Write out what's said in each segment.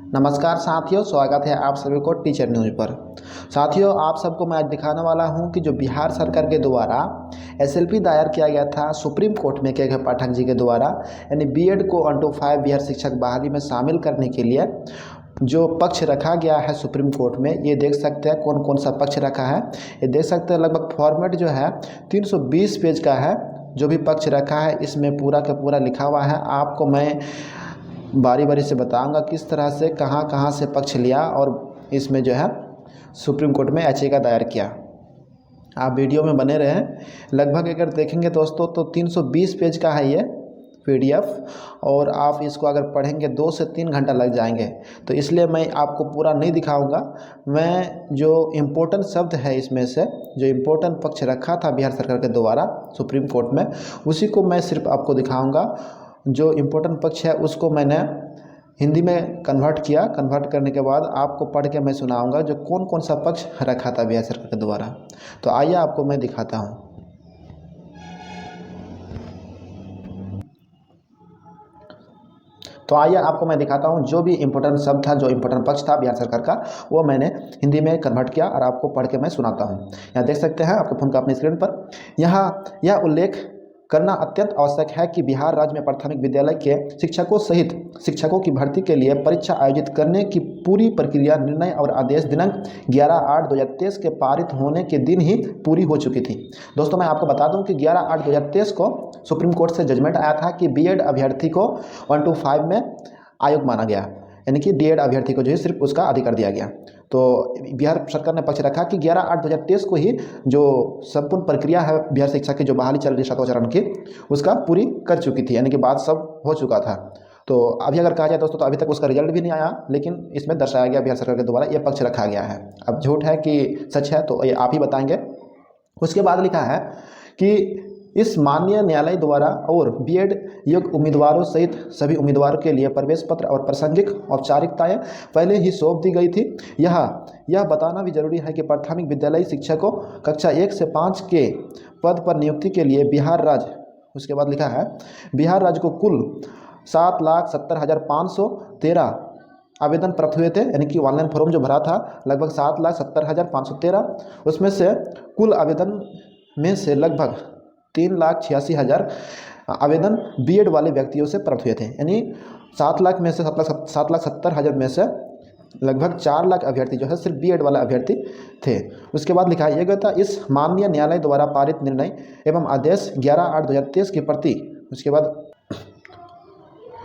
नमस्कार साथियों, स्वागत है आप सभी को टीचर न्यूज़ पर। साथियों, आप सबको मैं आज दिखाने वाला हूं कि जो बिहार सरकार के द्वारा एसएलपी दायर किया गया था सुप्रीम कोर्ट में के पाठक जी के द्वारा, यानी बीएड को 1 to 5 बिहार शिक्षक बहाली में शामिल करने के लिए जो पक्ष रखा गया है सुप्रीम कोर्ट में, ये देख सकते हैं कौन कौन सा पक्ष रखा है। ये देख सकते हैं लगभग फॉर्मेट जो है 320 पेज का है। जो भी पक्ष रखा है इसमें पूरा का पूरा लिखा हुआ है। आपको मैं बारी बारी से बताऊंगा किस तरह से कहां कहां से पक्ष लिया और इसमें जो है सुप्रीम कोर्ट में याचिका दायर किया। आप वीडियो में बने रहें। लगभग अगर देखेंगे दोस्तों तो 320 पेज का है ये पीडीएफ, और आप इसको अगर पढ़ेंगे 2 से 3 घंटा लग जाएंगे। तो इसलिए मैं आपको पूरा नहीं दिखाऊंगा। मैं जो इम्पोर्टेंट शब्द है इसमें से, जो इम्पोर्टेंट पक्ष रखा था बिहार सरकार के द्वारा सुप्रीम कोर्ट में, उसी को मैं सिर्फ आपको दिखाऊंगा। जो इम्पोर्टेंट पक्ष है उसको मैंने हिंदी में कन्वर्ट किया। कन्वर्ट करने के बाद आपको पढ़ के मैं सुनाऊंगा जो कौन कौन सा पक्ष रखा था बिहार सरकार के द्वारा। तो आइए आपको मैं दिखाता हूं। तो आइए आपको मैं दिखाता हूं जो भी इम्पोर्टेंट शब्द था, जो इम्पोर्टेंट पक्ष था बिहार सरकार का, वो मैंने हिंदी में कन्वर्ट किया और आपको पढ़ के मैं सुनाता हूं। यहाँ देख सकते हैं आपके फ़ोन का अपनी स्क्रीन पर। यहाँ यह उल्लेख करना अत्यंत आवश्यक है कि बिहार राज्य में प्राथमिक विद्यालय के शिक्षकों सहित शिक्षकों की भर्ती के लिए परीक्षा आयोजित करने की पूरी प्रक्रिया निर्णय और आदेश दिनांक 11/8/2023 के पारित होने के दिन ही पूरी हो चुकी थी। दोस्तों, मैं आपको बता दूं कि 11/8/2023 को सुप्रीम कोर्ट से जजमेंट आया था कि बीएड अभ्यर्थी को 1 to 5 में आयोग माना गया, यानी कि डीएड अभ्यर्थी को जो है सिर्फ उसका अधिकार दिया गया। तो बिहार सरकार ने पक्ष रखा कि 11/8/2023 को ही जो संपूर्ण प्रक्रिया है बिहार शिक्षा की जो बहाली चल रही है 7वां चरण की, उसका पूरी कर चुकी थी, यानी कि बात सब हो चुका था। तो अभी अगर कहा जाए दोस्तों तो अभी तक उसका रिजल्ट भी नहीं आया, लेकिन इसमें दर्शाया गया बिहार सरकार के द्वारा ये पक्ष रखा गया है। अब झूठ है कि सच है तो ये आप ही बताएंगे। उसके बाद लिखा है कि इस माननीय न्यायालय द्वारा और बीएड योग्य उम्मीदवारों सहित सभी उम्मीदवारों के लिए प्रवेश पत्र और प्रासंगिक औपचारिकताएं पहले ही सौंप दी गई थी। यह बताना भी जरूरी है कि प्राथमिक विद्यालय शिक्षकों कक्षा 1 से 5 के पद पर नियुक्ति के लिए बिहार राज्य, उसके बाद लिखा है बिहार राज्य को कुल 7,70,513 आवेदन प्राप्त हुए थे, यानी कि ऑनलाइन फॉर्म जो भरा था लगभग 7,70,513। उसमें से कुल आवेदन में से लगभग 3,86,000 आवेदन बीएड वाले व्यक्तियों से प्राप्त हुए थे, यानी 7 लाख में से 7,70,000 में से लगभग 4 लाख अभ्यर्थी जो है सिर्फ बीएड वाला अभ्यर्थी थे। उसके बाद लिखा है था इस माननीय न्यायालय द्वारा पारित निर्णय एवं आदेश 11/8/2023 की प्रति।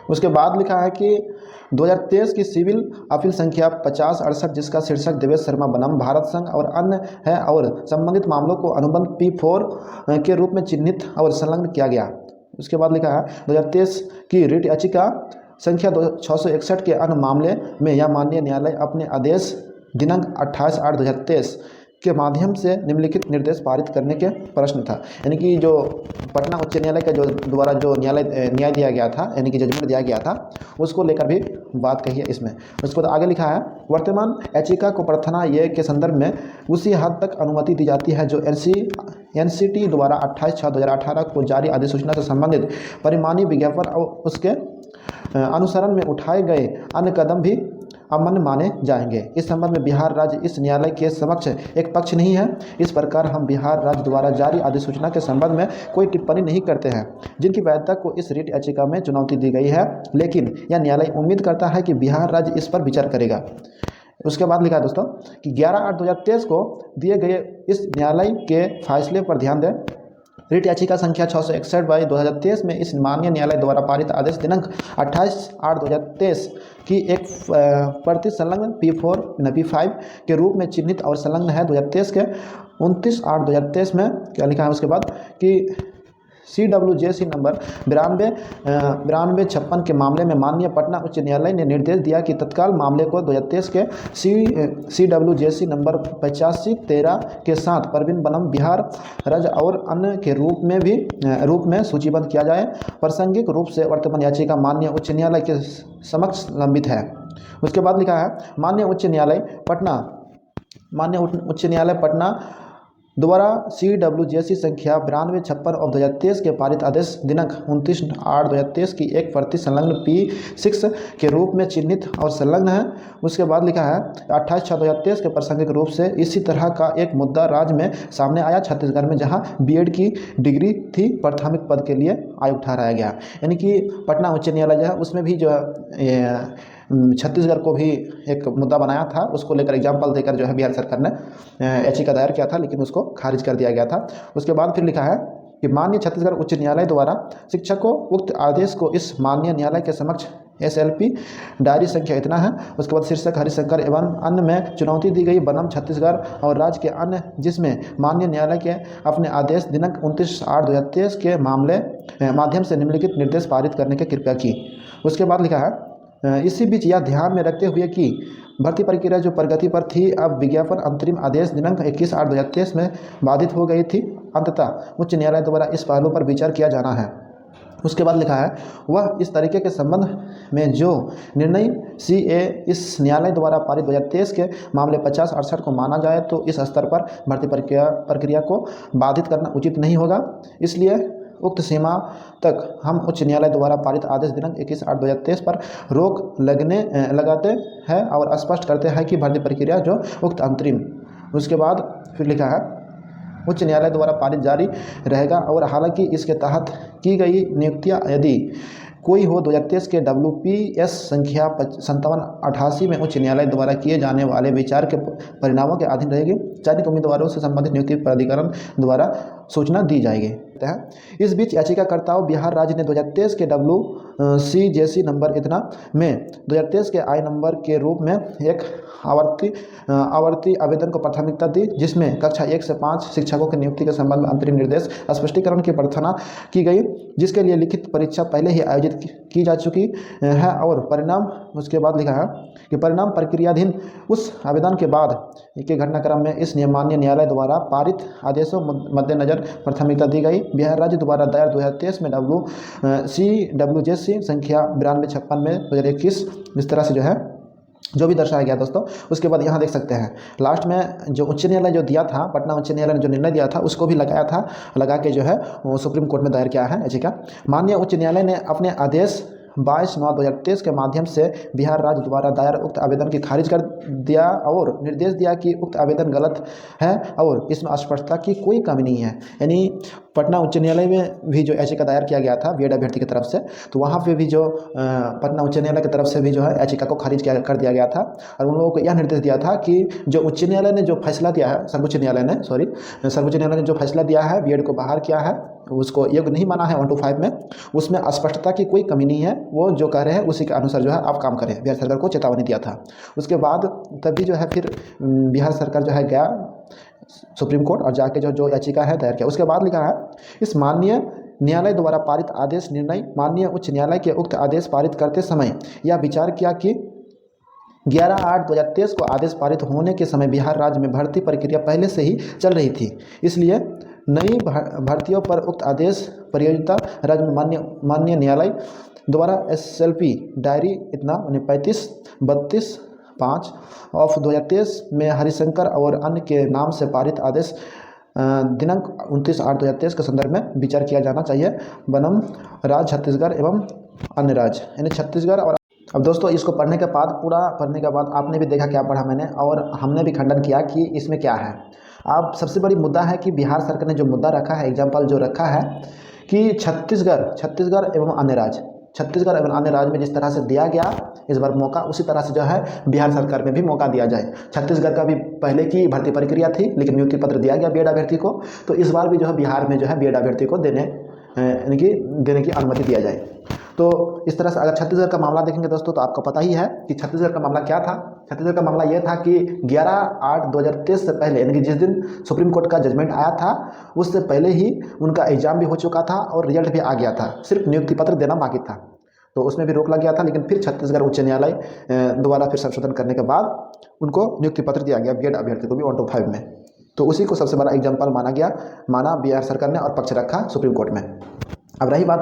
उसके बाद लिखा है कि 2023 की सिविल अपील संख्या 5068 जिसका शीर्षक देवेश शर्मा बनाम भारत संघ और अन्य है और संबंधित मामलों को अनुबंध P4 के रूप में चिन्हित और संलग्न किया गया। उसके बाद लिखा है 2023 की रिट याचिका संख्या 661 के अन्य मामले में यह माननीय न्यायालय अपने आदेश दिनांक 28/8/2023 के माध्यम से निम्नलिखित निर्देश पारित करने के प्रश्न था, यानी कि जो पटना उच्च न्यायालय का जो द्वारा जो न्याय दिया गया था, यानी कि जजमेंट दिया गया था, उसको लेकर भी बात कही है इसमें। उसके बाद आगे लिखा है वर्तमान याचिका को प्रार्थना ये के संदर्भ में उसी हद तक अनुमति दी जाती है जो एनसीटी द्वारा 28/6/2018 को जारी अधिसूचना से संबंधित परिमाणी विज्ञापन और उसके अनुसरण में उठाए गए अन्य कदम भी अमान्य माने जाएंगे। इस संबंध में बिहार राज्य इस न्यायालय के समक्ष एक पक्ष नहीं है। इस प्रकार हम बिहार राज्य द्वारा जारी अधिसूचना के संबंध में कोई टिप्पणी नहीं करते हैं जिनकी वैधता को इस रिट याचिका में चुनौती दी गई है, लेकिन यह न्यायालय उम्मीद करता है कि बिहार राज्य इस पर विचार करेगा। उसके बाद लिखा है दोस्तों कि 11/8/2023 को दिए गए इस न्यायालय के फैसले पर ध्यान दें। रिट याचिका संख्या 661/2023 में इस माननीय न्यायालय द्वारा पारित आदेश दिनांक 28/8/2023 की एक प्रति संलग्न P5 के रूप में चिन्हित और संलग्न है। 2023 के 29/8/2023 में क्या लिखा है उसके बाद कि CWJC नंबर 9256 के मामले में माननीय पटना उच्च न्यायालय ने निर्देश दिया कि तत्काल मामले को 2023 के CWJC नंबर 8513 के साथ प्रवीण बनम बिहार राज्य और अन्य के रूप में सूचीबद्ध किया जाए। प्रासंगिक रूप से वर्तमान याचिका माननीय उच्च न्यायालय के समक्ष लंबित है। उसके बाद लिखा है माननीय उच्च न्यायालय पटना द्वारा CWJC संख्या 9256 ऑफ 2023 के पारित आदेश दिनांक 29/8/2023 की एक प्रति संलग्न P6 के रूप में चिन्हित और संलग्न है। उसके बाद लिखा है 28/6/2023 के प्रासंगिक रूप से इसी तरह का एक मुद्दा राज्य में सामने आया छत्तीसगढ़ में, जहां B.Ed की डिग्री थी प्राथमिक पद के लिए आयोग ठहराया गया। यानी कि पटना उच्च न्यायालय जो है उसमें भी जो है छत्तीसगढ़ को भी एक मुद्दा बनाया था, उसको लेकर एग्जाम्पल देकर जो है बिहार सरकार ने याचिका दायर किया था, लेकिन उसको खारिज कर दिया गया था। उसके बाद फिर लिखा है कि माननीय छत्तीसगढ़ उच्च न्यायालय द्वारा शिक्षकों उक्त आदेश को इस माननीय न्यायालय के समक्ष SLP डायरी संख्या इतना है। उसके बाद शीर्षक हरिशंकर एवं अन्य में चुनौती दी गई बनाम छत्तीसगढ़ और राज्य के अन्य, जिसमें माननीय न्यायालय के अपने आदेश दिनांक 29/8/2023 के माध्यम से निम्नलिखित निर्देश पारित करने की कृपया की। उसके बाद लिखा है इसी बीच यह ध्यान में रखते हुए कि भर्ती प्रक्रिया जो प्रगति पर थी, अब विज्ञापन अंतरिम आदेश दिनांक 21/8/2023 में बाधित हो गई थी। अंततः उच्च न्यायालय द्वारा इस पहलू पर विचार किया जाना है। उसके बाद लिखा है वह इस तरीके के संबंध में जो निर्णय CA इस न्यायालय द्वारा पारित 2023 के मामले 50/68 को माना जाए तो इस स्तर पर भर्ती प्रक्रिया को बाधित करना उचित नहीं होगा। इसलिए उक्त सीमा तक हम उच्च न्यायालय द्वारा पारित आदेश दिनांक 21/8/2023 पर रोक लगाते हैं और स्पष्ट करते हैं कि भर्ती प्रक्रिया जो उक्त अंतरिम। उसके बाद फिर लिखा है उच्च न्यायालय द्वारा पारित जारी रहेगा और हालांकि इसके तहत की गई नियुक्तियां यदि कोई हो 2023 के WPS संख्या 5788 में उच्च न्यायालय द्वारा किए जाने वाले विचार के परिणामों के अधीन रहेगी। चयनित उम्मीदवारों से संबंधित नियुक्ति प्राधिकरण द्वारा सूचना दी जाएगी। इस बीच याचिकाकर्ताओं बिहार राज्य ने 2023 के WCJC नंबर इतना में 2023 के I नंबर के रूप में एक आवर्ती आवेदन को प्राथमिकता दी, जिसमें कक्षा 1 से 5 शिक्षकों की नियुक्ति के संबंध में अंतरिम निर्देश स्पष्टीकरण की प्रार्थना की गई, जिसके लिए लिखित परीक्षा पहले ही आयोजित की जा चुकी है और परिणाम। उसके बाद लिखा है कि परिणाम प्रक्रियाधीन उस आवेदन के बाद के घटनाक्रम में इस माननीय न्यायालय द्वारा पारित आदेशों मद्देनजर प्राथमिकता दी गई। बिहार राज्य द्वारा दायर 2023 में CWJC संख्या 9256 में 2021 इस तरह से जो है जो भी दर्शाया गया दोस्तों। उसके बाद यहाँ देख सकते हैं लास्ट में जो उच्च न्यायालय जो दिया था, पटना उच्च न्यायालय ने जो निर्णय दिया था उसको भी लगाया था, लगा के जो है वो सुप्रीम कोर्ट में दायर किया है याचिका। माननीय उच्च न्यायालय ने अपने आदेश 22/9/2023 के माध्यम से बिहार राज्य द्वारा दायर उक्त आवेदन की खारिज कर दिया और निर्देश दिया कि उक्त आवेदन गलत है और इसमें स्पष्टता की कोई कमी नहीं है। यानी पटना उच्च न्यायालय में भी जो याचिका दायर किया गया था B.Ed अभ्यर्थी की तरफ से, तो वहाँ पे भी जो पटना उच्च न्यायालय की तरफ से भी जो है याचिका को खारिज कर दिया गया था और उन लोगों को यह निर्देश दिया था कि जो उच्च न्यायालय ने जो फैसला दिया है, सर्वोच्च न्यायालय ने जो फैसला दिया है, B.Ed को बाहर किया है, उसको योग्य नहीं माना है 125 में, उसमें स्पष्टता की कोई कमी नहीं है। वो जो कह रहे हैं उसी के अनुसार जो है आप काम करें, बिहार सरकार को चेतावनी दिया था। उसके बाद तभी जो है फिर बिहार सरकार जो है गया सुप्रीम कोर्ट और जाके जो याचिका है दायर किया। उसके बाद लिखा है इस माननीय न्यायालय द्वारा पारित आदेश निर्णय माननीय उच्च न्यायालय के उक्त आदेश पारित करते समय यह विचार किया कि 11/8/2023 को आदेश पारित होने के समय बिहार राज्य में भर्ती प्रक्रिया पहले से ही चल रही थी, इसलिए नई भर्तियों पर उक्त आदेश परियोजना राज्य में माननीय न्यायालय द्वारा SLP डायरी इतना 35/32/5 ऑफ 2023 में हरिशंकर और अन्य के नाम से पारित आदेश दिनांक 29/8/2023 के संदर्भ में विचार किया जाना चाहिए बनम राज्य छत्तीसगढ़ एवं अन्य राज्य, यानी छत्तीसगढ़। और अब दोस्तों इसको पढ़ने के बाद, पूरा पढ़ने के बाद आपने भी देखा क्या पढ़ा मैंने, और हमने भी खंडन किया कि इसमें क्या है। अब सबसे बड़ी मुद्दा है कि बिहार सरकार ने जो मुद्दा रखा है, एग्जाम्पल जो रखा है कि छत्तीसगढ़ एवं अन्य राज्य में जिस तरह से दिया गया इस बार मौका, उसी तरह से जो है बिहार सरकार में भी मौका दिया जाए। छत्तीसगढ़ का भी पहले की भर्ती प्रक्रिया थी लेकिन नियुक्ति पत्र दिया गया B.Ed अभ्यर्थी को, तो इस बार भी जो है बिहार में जो है B.Ed अभ्यर्थी को देने की अनुमति दिया जाए। तो इस तरह से अगर छत्तीसगढ़ का मामला देखेंगे दोस्तों तो आपको पता ही है कि छत्तीसगढ़ का मामला क्या था। छत्तीसगढ़ का मामला यह था कि 11/8/2023 से पहले, यानी कि जिस दिन सुप्रीम कोर्ट का जजमेंट आया था उससे पहले ही उनका एग्जाम भी हो चुका था और रिजल्ट भी आ गया था, सिर्फ नियुक्ति पत्र देना बाकी था, तो उसमें भी रोक लग गया था। लेकिन फिर छत्तीसगढ़ उच्च न्यायालय द्वारा फिर संशोधन करने के बाद उनको नियुक्ति पत्र दिया गया B.Ed अभ्यर्थी को भी 125 में, तो उसी को सबसे बड़ा एग्जाम्पल माना बिहार सरकार ने और पक्ष रखा सुप्रीम कोर्ट में। अब रही बात